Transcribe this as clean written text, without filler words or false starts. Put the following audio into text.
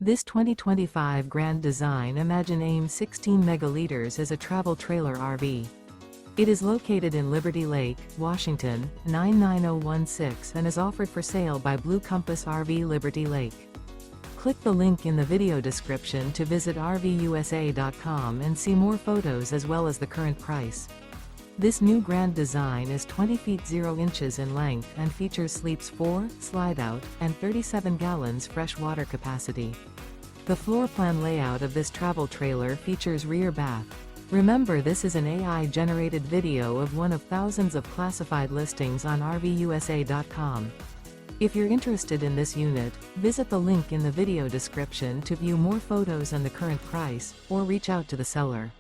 This 2025 Grand Design Imagine AIM 16 megaliters is a travel trailer RV. It is located in Liberty Lake, Washington, 99016 and is offered for sale by Blue Compass RV Liberty Lake. Click the link in the video description to visit RVUSA.com and see more photos as well as the current price. This new Grand Design is 20 feet 0 inches in length and features sleeps 4, Slideout, and 37 gallons fresh water capacity. The floor plan layout of this travel trailer features rear bath. Remember, this is an AI-generated video of one of thousands of classified listings on RVUSA.com. If you're interested in this unit, visit the link in the video description to view more photos and the current price, or reach out to the seller.